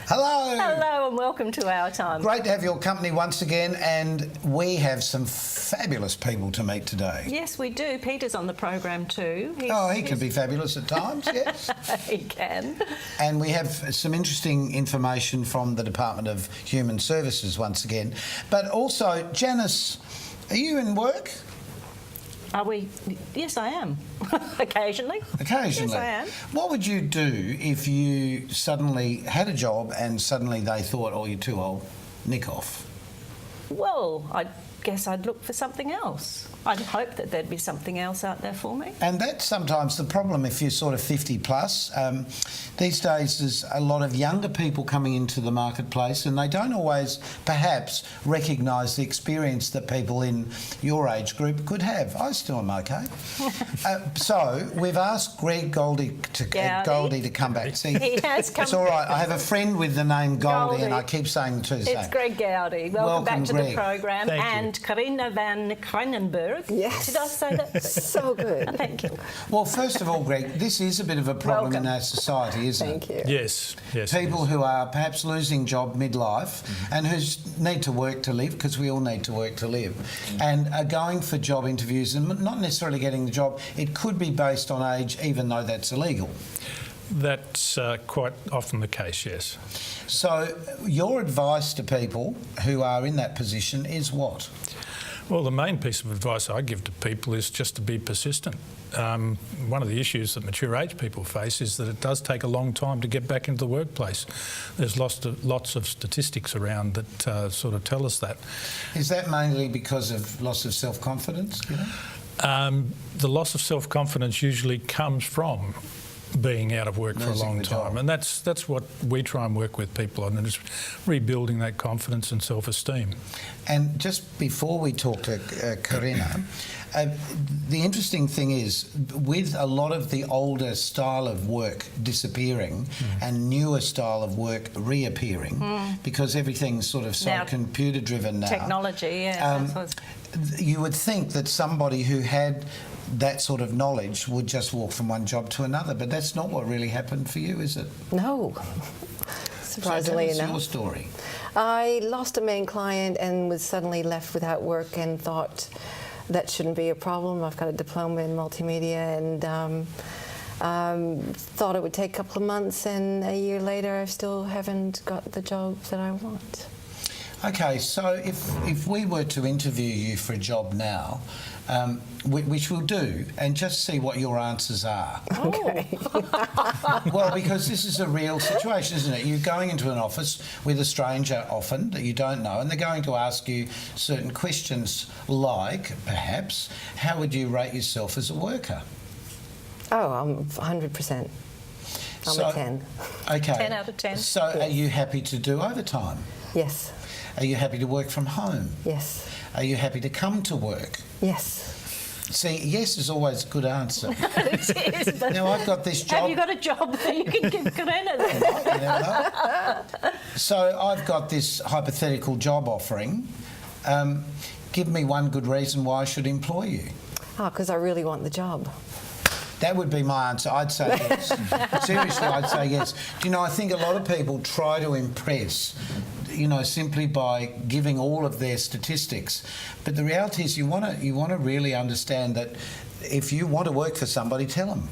Hello. Hello and welcome to Our Time. Great to have your company once again, and we have some fabulous people to meet today. Yes, we do. Peter's on the program too. He can be fabulous at times, yes. He can. And we have some interesting information from the Department of Human Services once again. But also, Janice, are you in work? Are we? Yes, I am. Occasionally. Occasionally. Yes, I am. What would you do if you suddenly had a job and suddenly they thought, oh, you're too old, nick off? Well, I guess I'd look for something else. I'd hope that there'd be something else out there for me. And that's sometimes the problem if you're sort of 50 plus. These days there's a lot of younger people coming into the marketplace and they don't always perhaps recognise the experience that people in your age group could have. I still am okay. So we've asked Greg Goldie to come back. See, he has come. It's all right. I have a friend with the name Goldie and I keep saying the two the same. It's Greg Gowdy. Welcome back to Greg. the program. Thank you. And Karina van Kranenburg. Yes. Did I say that? So good. Thank you. Well, first of all, Greg, this is a bit of a problem in our society, isn't Thank it? you. Yes, yes. People who are perhaps losing job midlife and who need to work to live, because we all need to work to live, and are going for job interviews and not necessarily getting the job. It could be based on age, even though that's illegal. That's quite often the case, yes. So your advice to people who are in that position is what? Well, the main piece of advice I give to people is just to be persistent. One of the issues that mature age people face is that it does take a long time to get back into the workplace. There's lots of statistics around that sort of tell us that. Is that mainly because of loss of self-confidence? You know? The loss of self-confidence usually comes from being out of work for a Losing long the job. time, and that's what we try and work with people on, and it's rebuilding that confidence and self-esteem. And just before we talk to Karina, the interesting thing is, with a lot of the older style of work disappearing and newer style of work reappearing, because everything's sort of so Now, computer-driven now. Technology, yeah. You would think that somebody who had that sort of knowledge would just walk from one job to another, but that's not what really happened for you, is it? No. Surprisingly so tell us enough. your story. I lost a main client and was suddenly left without work and thought that shouldn't be a problem. I've got a diploma in multimedia and thought it would take a couple of months, and a year later I still haven't got the job that I want. Okay, so if we were to interview you for a job now, which we'll do, and just see what your answers are. Okay. Well, because this is a real situation, isn't it? You're going into an office with a stranger often that you don't know, and they're going to ask you certain questions like, perhaps, how would you rate yourself as a worker? Oh, I'm 100%. I'm a 10. Okay. 10 out of 10. So are you happy to do overtime? Yes. Are you happy to work from home? Yes. Are you happy to come to work? Yes. See, yes is always a good answer. It is, but Now, I've got this job. have you got a job that you can give Karina then? You never know. So I've got this hypothetical job offering. Give me one good reason why I should employ you. Oh, because I really want the job. That would be my answer. I'd say yes. Seriously, I'd say yes. Do you know, I think a lot of people try to impress, you know, simply by giving all of their statistics. But the reality is you want to really understand that if you want to work for somebody, tell them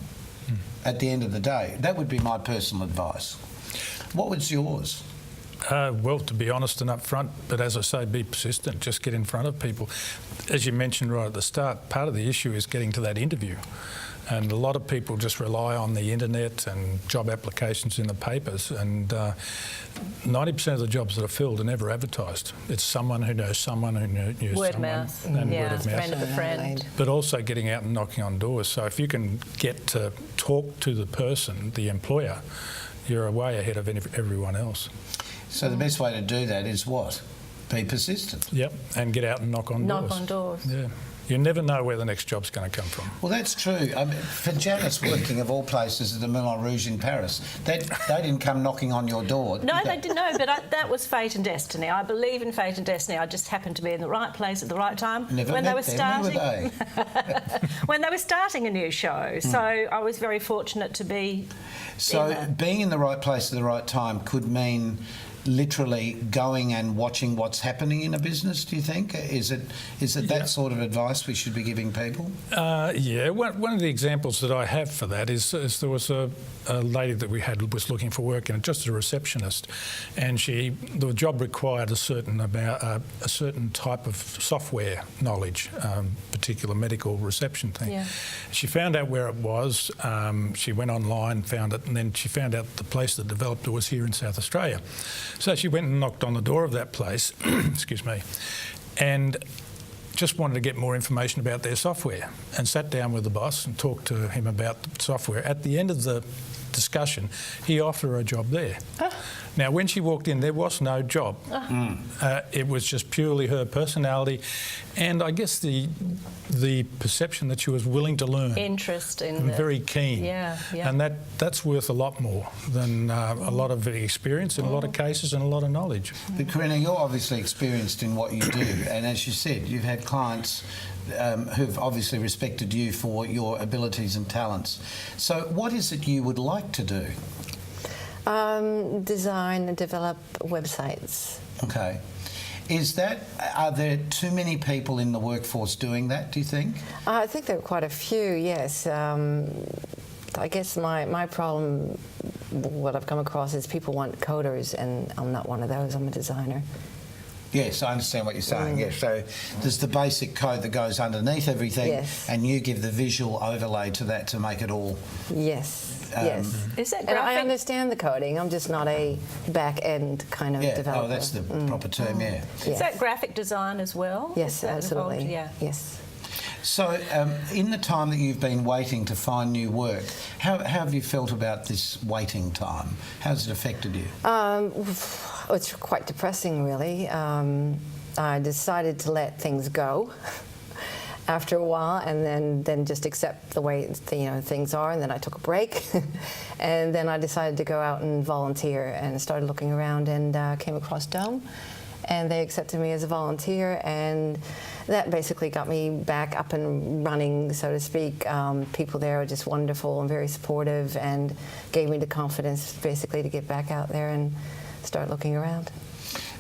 at the end of the day. That would be my personal advice. What was yours? Well, to be honest and upfront, but as I say, be persistent, just get in front of people. As you mentioned right at the start, part of the issue is getting to that interview. And a lot of people just rely on the internet and job applications in the papers, and 90% of the jobs that are filled are never advertised. It's someone who knows someone who knows Word someone. mouth. And Yeah, word of mouth. friend of a friend. But also getting out and knocking on doors. So if you can get to talk to the person, the employer, you're way ahead of everyone else. So the best way to do that is what? Be persistent. Yep, and get out and knock on doors. Knock on doors. Yeah. You never know where the next job's going to come from. Well, that's true. I mean, for Janice working, of all places, at the Moulin Rouge in Paris, they didn't come knocking on your door. No, did they didn't know, but that was fate and destiny. I believe in fate and destiny. I just happened to be in the right place at the right time Never when met they were them, starting. were they? When they were starting a new show. So I was very fortunate to be. So being in the right place at the right time could mean literally going and watching what's happening in a business, do you think? Is it that sort of advice we should be giving people? Yeah, one of the examples that I have for that is there was a lady that we had was looking for work, and just a receptionist, and the job required a certain type of software knowledge, particular medical reception thing. Yeah. She found out where it was. She went online, found it, and then she found out the place that developed it was here in South Australia. So she went and knocked on the door of that place, excuse me, and just wanted to get more information about their software, and sat down with the boss and talked to him about the software. At the end of the discussion, he offered her a job there. Now, when she walked in, there was no job. It was just purely her personality, and I guess the perception that she was willing to learn. Interest in And very keen. Yeah. And that's worth a lot more than a lot of experience in a lot of cases and a lot of knowledge. But Corinna, you're obviously experienced in what you do, and as you said, you've had clients who've obviously respected you for your abilities and talents. So what is it you would like to do? Design and develop websites. Okay. Are there too many people in the workforce doing that, do you think? I think there are quite a few, yes. I guess my problem, what I've come across, is people want coders, and I'm not one of those. I'm a designer. Yes, I understand what you're saying. Yes, so there's the basic code that goes underneath everything, Yes. and you give the visual overlay to that to make it all. Yes, yes. Is that And I graphic? understand the coding. I'm just not a back-end kind of Yeah, developer. oh, that's the proper term. Yeah. Is Yes. that graphic design as well? Yes, Is that involved? absolutely. Yeah. Yes. So, in the time that you've been waiting to find new work, how have you felt about this waiting time? How's it affected you? It's quite depressing, really. I decided to let things go after a while, and then just accept the way things are. And then I took a break, and then I decided to go out and volunteer, and started looking around, and came across Dome, and they accepted me as a volunteer, and that basically got me back up and running, so to speak. People there are just wonderful and very supportive, and gave me the confidence basically to get back out there and start looking around.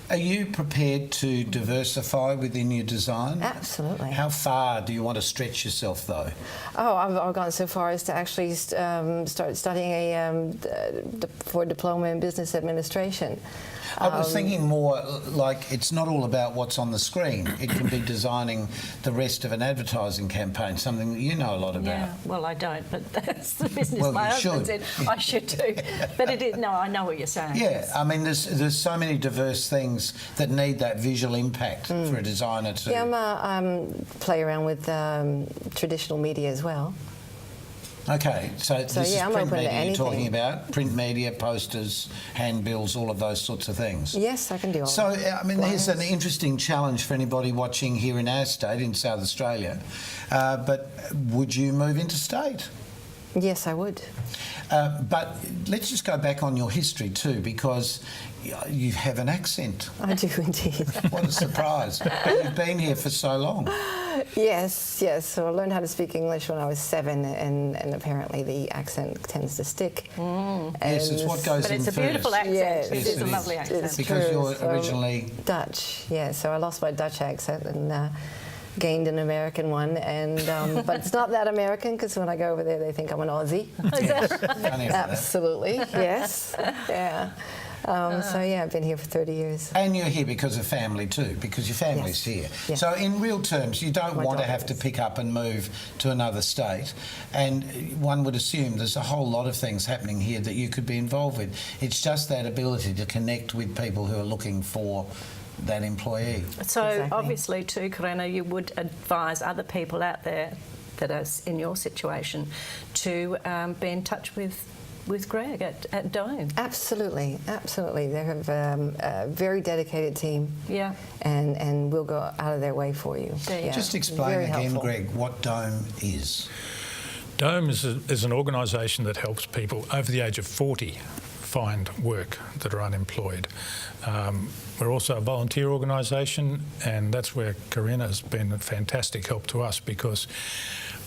Are you prepared to diversify within your design? Absolutely. How far do you want to stretch yourself, though? Oh, I've gone so far as to actually start studying for a diploma in business administration. I was thinking more like it's not all about what's on the screen. It can be designing the rest of an advertising campaign, something that you know a lot about. Yeah, well, I don't, but that's the business Well, my you husband should. said I should do. But it is, no, I know what you're saying. Yeah, I mean, there's so many diverse things that need that visual impact for a designer to... Yeah, I'm play around with traditional media as well. Okay, so this yeah, I'm is print open to media you're talking anything. about? Print media, posters, handbills, all of those sorts of things? Yes, I can do all So, that. I mean, here's an interesting challenge for anybody watching here in our state, in South Australia. But would you move interstate? Yes, I would. But let's just go back on your history too, because you have an accent. I do indeed. What a surprise. But you've been here for so long. Yes, yes. So I learned how to speak English when I was 7, and apparently the accent tends to stick. Yes, it's what goes But in it's a first. beautiful accent. Yes, it is a it is. lovely accent. It's Because true. you're So originally... Dutch, yeah. So I lost my Dutch accent and gained an American one, and but it's not that American, because when I go over there, they think I'm an Aussie. Is that right? Funny about that. Absolutely, yes, yeah. So yeah, I've been here for 30 years. And you're here because of family too, because your family's Yes. here. Yes. So in real terms, you don't My want to daughter have to is. pick up and move to another state. And one would assume there's a whole lot of things happening here that you could be involved with. It's just that ability to connect with people who are looking for that employee. So Exactly. obviously too, Corinna, you would advise other people out there that are in your situation to be in touch with with Greg at Dome. Absolutely, absolutely. They have a very dedicated team. Yeah. And will go out of their way for you. Just explain Very again, helpful. Greg, what Dome is. Dome is an organisation that helps people over the age of 40 find work that are unemployed. We're also a volunteer organisation, and that's where Corinna has been a fantastic help to us, because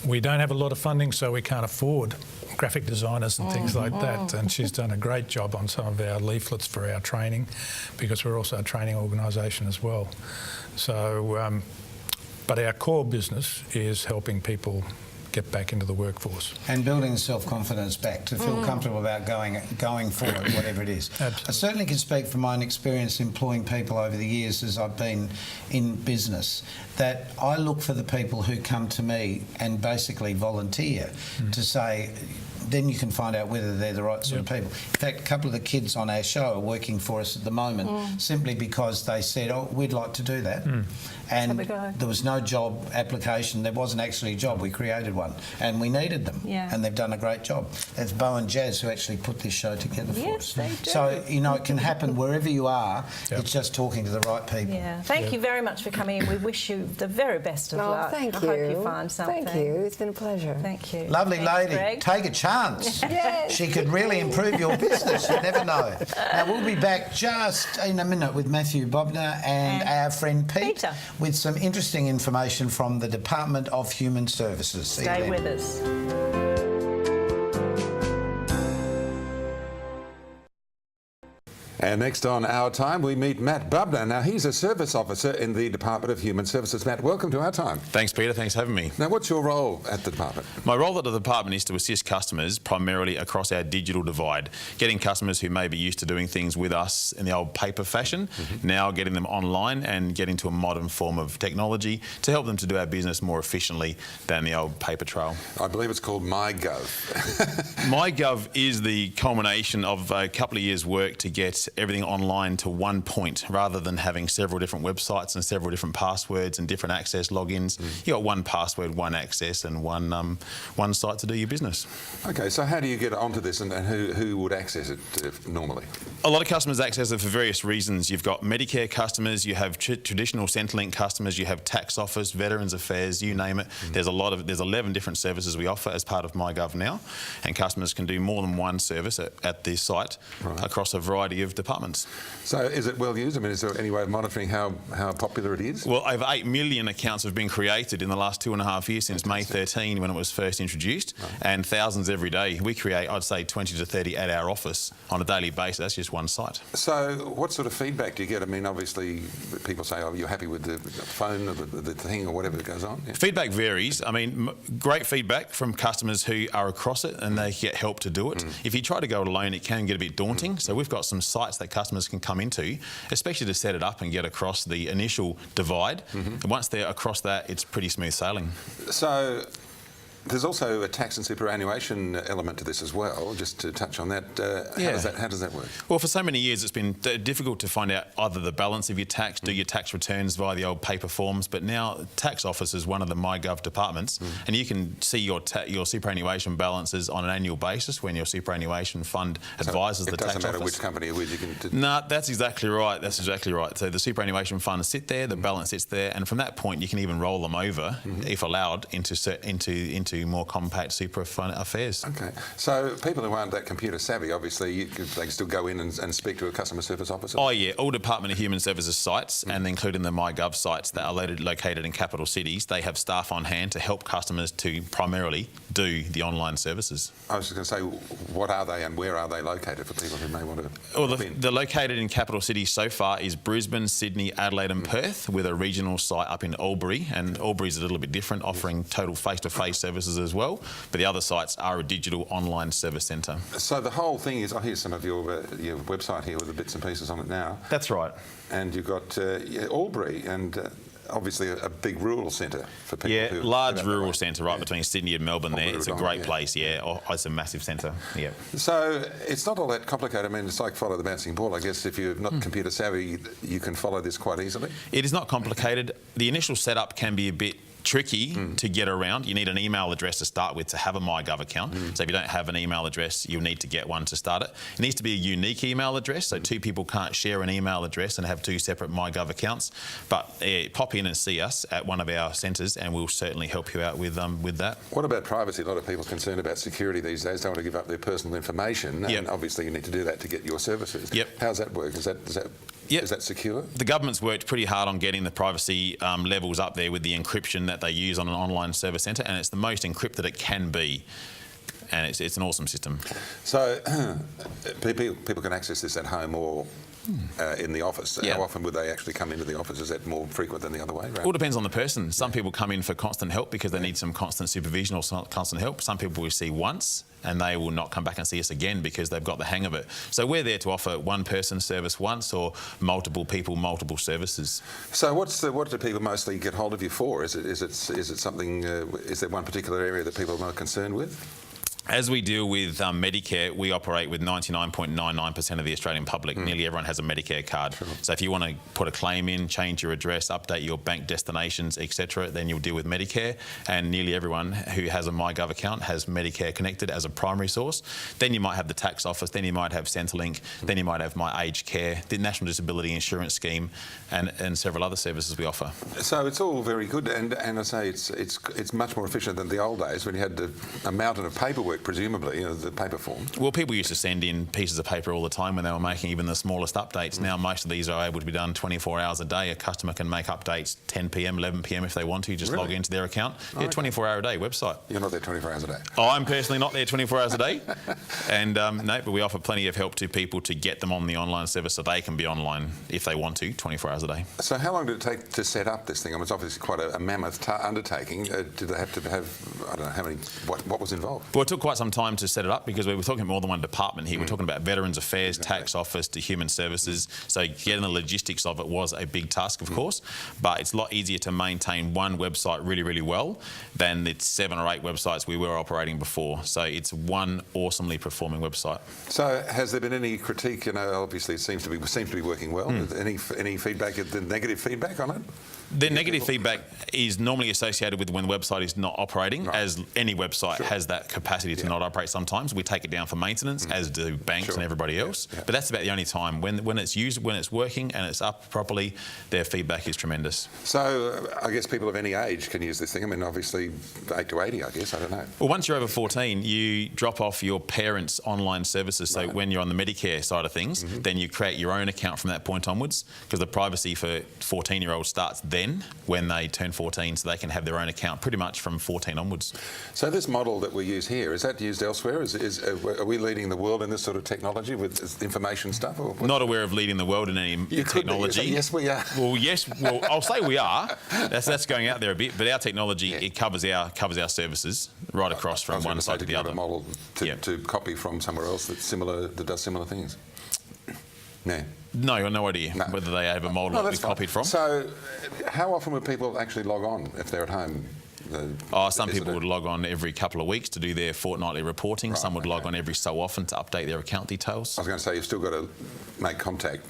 we don't have a lot of funding, so we can't afford graphic designers and things like that. And she's done a great job on some of our leaflets for our training, because we're also a training organisation as well. So, but our core business is helping people get back into the workforce. And building self-confidence back to feel comfortable about going for it, whatever it is. Absolutely. I certainly can speak from my own experience employing people over the years as I've been in business, that I look for the people who come to me and basically volunteer to say, then you can find out whether they're the right sort of people. In fact, a couple of the kids on our show are working for us at the moment simply because they said, oh, we'd like to do that. And Have a go. there was no job application. There wasn't actually a job. We created one and we needed them. Yeah. And they've done a great job. It's Bo and Jazz who actually put this show together for Yes, us. they do. So, you know, it can happen wherever you are. Yep. It's just talking to the right people. Yeah. Thank you very much for coming in. We wish you the very best of Oh, luck. thank I you. hope you find something. Thank you. It's been a pleasure. Thank you. Lovely Thanks, lady. Greg. Take a chance. Yes. She could really improve your business. You never know. Now, we'll be back just in a minute with Matthew Bobner and our friend Pete Peter. with some interesting information from the Department of Human Services. See you Stay then. with us. And next on Our Time, we meet Matt Bubner. Now, he's a service officer in the Department of Human Services. Matt, welcome to Our Time. Thanks, Peter. Thanks for having me. Now, what's your role at the department? My role at the department is to assist customers primarily across our digital divide, getting customers who may be used to doing things with us in the old paper fashion, now getting them online and getting to a modern form of technology to help them to do our business more efficiently than the old paper trail. I believe it's called MyGov. MyGov is the culmination of a couple of years' work to get everything online to one point, rather than having several different websites and several different passwords and different access logins. You got one password, one access, and one site to do your business. Okay, so how do you get onto this, and who would access it normally? A lot of customers access it for various reasons. You've got Medicare customers, you have traditional Centrelink customers, you have tax office, Veterans Affairs, you name it. There's 11 different services we offer as part of MyGov now, and customers can do more than one service at the site across a variety of departments. So is it well used? I mean, is there any way of monitoring how popular it is? Well, over 8 million accounts have been created in the last 2.5 years since May 13 when it was first introduced, and thousands every day. We create, I'd say, 20 to 30 at our office on a daily basis. That's just one site. So what sort of feedback do you get? I mean, obviously, people say, oh, you're happy with the phone or the thing or whatever that goes on? Yeah. Feedback varies. I mean, great feedback from customers who are across it and they get help to do it. If you try to go it alone, it can get a bit daunting. So we've got some sites that customers can come into, especially to set it up and get across the initial divide. And once they're across that, it's pretty smooth sailing. So there's also a tax and superannuation element to this as well. Just to touch on that, how does that work? Well, for so many years it's been difficult to find out either the balance of your tax, do your tax returns via the old paper forms, but now tax office is one of the MyGov departments, and you can see your superannuation balances on an annual basis when your superannuation fund advises the tax office. It doesn't matter which company you're with, you can... No, that's exactly right. That's exactly right. So the superannuation funds sit there, the balance sits there, and from that point you can even roll them over, if allowed, into more compact super fund affairs. Okay. So people who aren't that computer savvy, obviously, they can still go in and speak to a customer service officer? Oh yeah, all Department of Human Services sites, and including the MyGov sites that are located in capital cities, they have staff on hand to help customers to primarily do the online services. I was just going to say, what are they and where are they located for people who may want to... Well, they're located in capital cities so far is Brisbane, Sydney, Adelaide and Perth, with a regional site up in Albury, and Albury's a little bit different, offering total face-to-face services as well, but the other sites are a digital online service centre. So the whole thing is, here's some of your website here with the bits and pieces on it now. That's right. And you've got Albury and... obviously a big rural centre for people. Yeah, who large rural centre right between Sydney and Melbourne there. It's a great place, yeah. It's a massive centre, yeah. So it's not all that complicated. I mean, it's like follow the bouncing ball. I guess if you're not computer savvy, you can follow this quite easily. It is not complicated. The initial setup can be a bit tricky to get around. You need an email address to start with to have a MyGov account. So if you don't have an email address, you'll need to get one to start it. It needs to be a unique email address, so two people can't share an email address and have two separate MyGov accounts. But pop in and see us at one of our centres and we'll certainly help you out with that. What about privacy? A lot of people are concerned about security these days, don't want to give up their personal information, and obviously you need to do that to get your services. How's that work? Is that secure? The government's worked pretty hard on getting the privacy levels up there with the encryption that they use on an online service centre, and it's the most encrypted it can be. And it's an awesome system. So people can access this at home or in the office. How often would they actually come into the office? Is that more frequent than the other way? It all depends on the person. Some people come in for constant help because they need some constant supervision or constant help. Some people we see once and they will not come back and see us again because they've got the hang of it. So we're there to offer one person service once or multiple people, multiple services. So what do people mostly get hold of you for? Is it something? Is there one particular area that people are more concerned with? As we deal with Medicare, we operate with 99.99% of the Australian public. Nearly everyone has a Medicare card. Sure. So if you want to put a claim in, change your address, update your bank destinations, etc., then you'll deal with Medicare. And nearly everyone who has a MyGov account has Medicare connected as a primary source. Then you might have the tax office, then you might have Centrelink, then you might have My Aged Care, the National Disability Insurance Scheme, and several other services we offer. So it's all very good, and I say it's much more efficient than the old days when you had a mountain of paperwork, presumably, the paper form. Well, people used to send in pieces of paper all the time when they were making even the smallest updates. Now most of these are able to be done 24 hours a day. A customer can make updates 10 p.m, 11 p.m. if they want to. Just log into their account. 24-hour a day website. You're not there 24 hours a day? Oh, I'm personally not there 24 hours a day. And no, but we offer plenty of help to people to get them on the online service so they can be online if they want to, 24 hours a day. So how long did it take to set up this thing? I mean, it's obviously quite a mammoth undertaking. Did they have to have, I don't know, how many, what was involved? Well, it took quite some time to set it up because we were talking more than one department here. We're talking about Veterans Affairs, Tax Office to Human Services. So getting the logistics of it was a big task, of course, but it's a lot easier to maintain one website really, really well than the 7 or 8 websites we were operating before. So it's one awesomely performing website. So has there been any critique? Obviously it seems to be working well. Any feedback, the negative feedback on it? The negative feedback is normally associated with when the website is not operating, as any website has that capacity to not operate sometimes. We take it down for maintenance, as do banks and everybody else. But that's about the only time. When it's used, when it's working and it's up properly, their feedback is tremendous. So I guess people of any age can use this thing. I mean, obviously 8 to 80, I guess. I don't know. Well, once you're over 14, you drop off your parents' online services. So when you're on the Medicare side of things, then you create your own account from that point onwards, because the privacy for 14-year-olds starts then when they turn 14, so they can have their own account pretty much from 14 onwards. So this model that we use here, is that used elsewhere? Are we leading the world in this sort of technology with information stuff? Or not aware of leading the world in any technology. Yes, we are. Well, yes. Well, I'll say we are. That's going out there a bit, but our technology it covers our services right across from one side to the other. A model to copy from somewhere else that does similar things. No, no idea whether they have a model that we copied from. So, how often would people actually log on if they're at home? Some people would log on every couple of weeks to do their fortnightly reporting. Some would log on every so often to update their account details. I was going to say, you've still got to make contact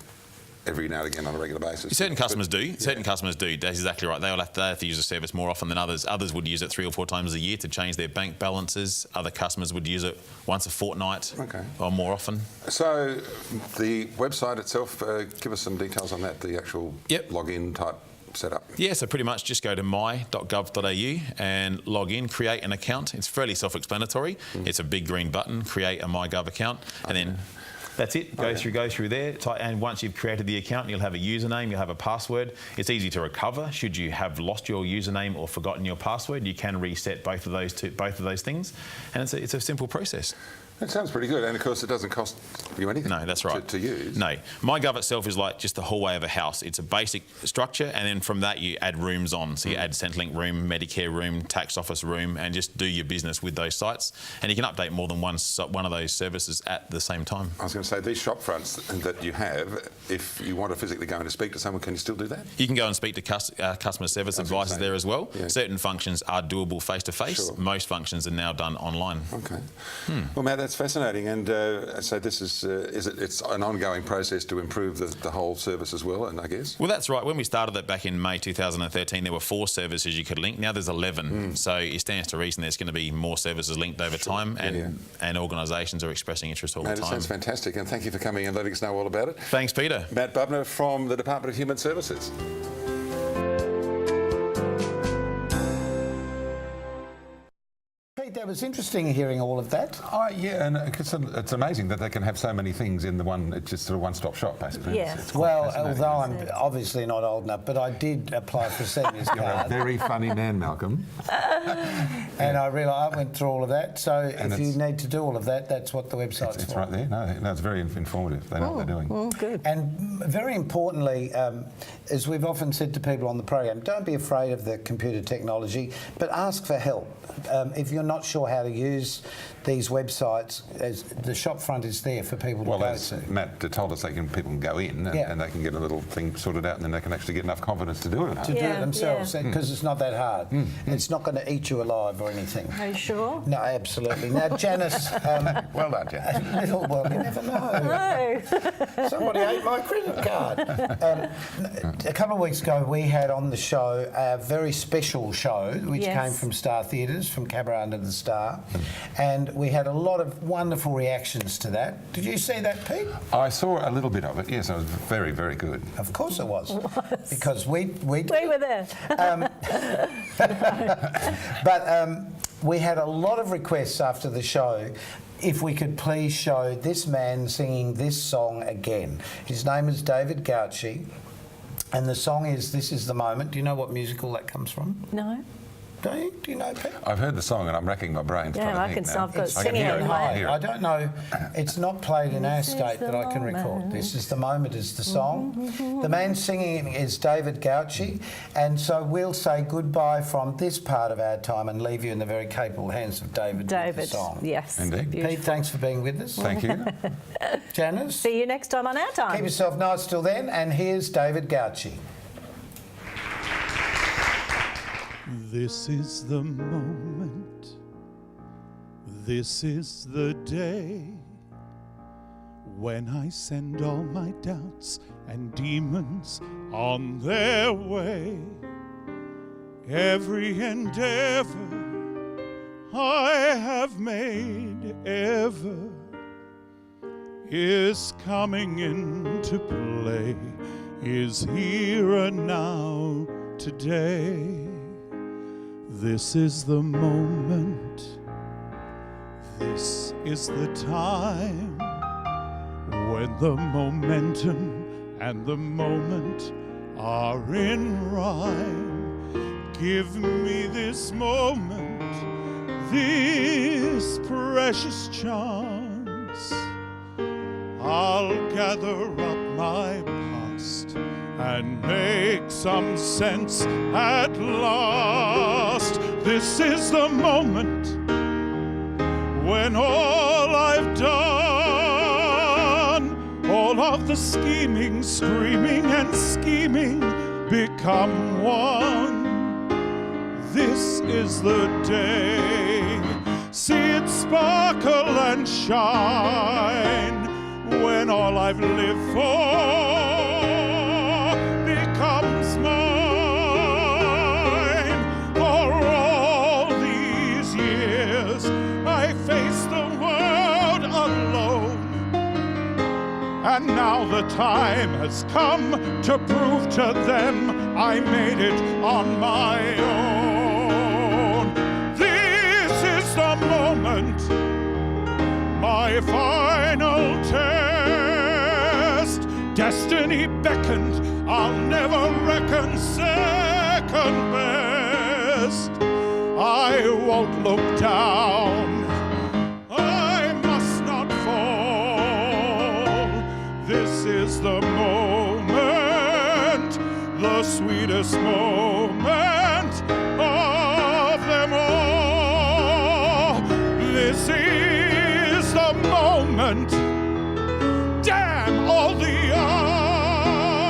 every now and again on a regular basis. Certain customers do. Certain customers do. That's exactly right. They have to use the service more often than others. Others would use it 3 or 4 times a year to change their bank balances. Other customers would use it once a fortnight or more often. So the website itself, give us some details on that, the actual login type setup. Yeah, so pretty much just go to my.gov.au and log in, create an account. It's fairly self-explanatory. It's a big green button, create a MyGov account, and then that's it. Go through there. And once you've created the account, you'll have a username, you'll have a password. It's easy to recover. Should you have lost your username or forgotten your password, you can reset both of those things. And it's a simple process. That sounds pretty good, and of course it doesn't cost you anything. No, that's right. To use. No, MyGov itself is like just the hallway of a house. It's a basic structure, and then from that you add rooms on. So you add Centrelink room, Medicare room, tax office room, and just do your business with those sites. And you can update more than one of those services at the same time. I was going to say, these shop fronts that you have, if you want to physically go in and speak to someone, can you still do that? You can go and speak to customer service advisors there as well. Yeah. Certain functions are doable face-to-face. Sure. Most functions are now done online. Okay. Well, Matt, That's fascinating. And so this is it's an ongoing process to improve the whole service as well, and I guess? Well, that's right. When we started that back in May 2013, there were 4 services you could link. Now there's 11. So it stands to reason there's going to be more services linked over time, and organisations are expressing interest all the time. That sounds fantastic, and thank you for coming and letting us know all about it. Thanks, Peter. Matt Bubner from the Department of Human Services. That was interesting hearing all of that. Yeah, and it's amazing that they can have so many things in the one. It's just sort of one-stop shop, basically. Yes. It's quite Well, fascinating. although I'm obviously not old enough, but I did apply for a seniors You're a card, very funny man, Malcolm. and I realised I went through all of that. So And if you it's- need to do all of that, that's what the website's It's for. right there. No, it's very informative. They know what they're doing. Good. And very importantly, as we've often said to people on the program, don't be afraid of the computer technology, but ask for help. If you're not sure how to use these websites, as the shop front is there for people to Well, go as to. Matt told us, people can go in and they can get a little thing sorted out, and then they can actually get enough confidence to do it at home. To do Yeah, it themselves, yeah. because it's not that hard. It's not going to eat you alive or anything. Are you sure? No, absolutely. Now, Janice, Well done, Jan. well, you never know. No. Somebody ate my credit card. A couple of weeks ago, we had on the show a very special show, which Yes. came from Star Theatres, from Cabaret Under the Star, and we had a lot of wonderful reactions to that. Did you see that, Pete? I saw a little bit of it. Yes, it was very, very good. Of course it was. Because we We were there. But we had a lot of requests after the show if we could please show this man singing this song again. His name is David Gauci, and the song is This Is the Moment. Do you know what musical that comes from? No. Don't you? Do you know, Pete? I've heard the song and I'm racking my brains Yeah, trying to I think can- now. I've got It's I can singing hear in it. my I head. hear I it. don't know. It's not played in our This is state the that I can record. moment. This is the moment is the song. The man singing is David Gauci, and so we'll say goodbye from this part of our time and leave you in the very capable hands of David with the David. song. Yes. Indeed. Beautiful. Pete, thanks for being with us. Thank you. Janice, See you next time on Our Time. keep yourself nice till then, and here's David Gauci. This is the moment, this is the day when I send all my doubts and demons on their way. Every endeavor I have made ever is coming into play, is here and now today. This is the moment, this is the time when the momentum and the moment are in rhyme. Give me this moment, this precious chance. I'll gather up my past and make some sense at last. This is the moment when all I've done, all of the scheming, screaming and scheming become one. This is the day. See it sparkle and shine when all I've lived for becomes mine. For all these years I faced the world alone, and now the time has come to prove to them I made it on my own. This is the moment, my final test. Destiny beckoned, I'll never reckon second best. I won't look down, I must not fall. This is the moment, the sweetest moment of them all. This is the moment. Damn all the odds.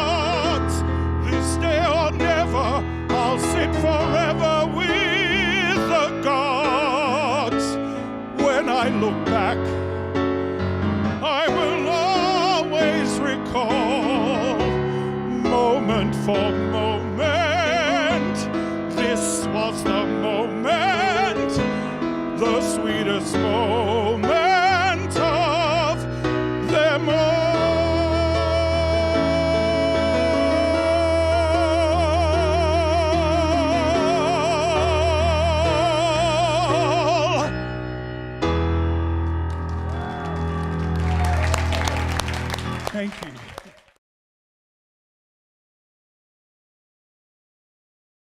This day or never, I'll sit forever with the gods. When I look back for moment. This was the moment, the sweetest moment of them all. Thank you.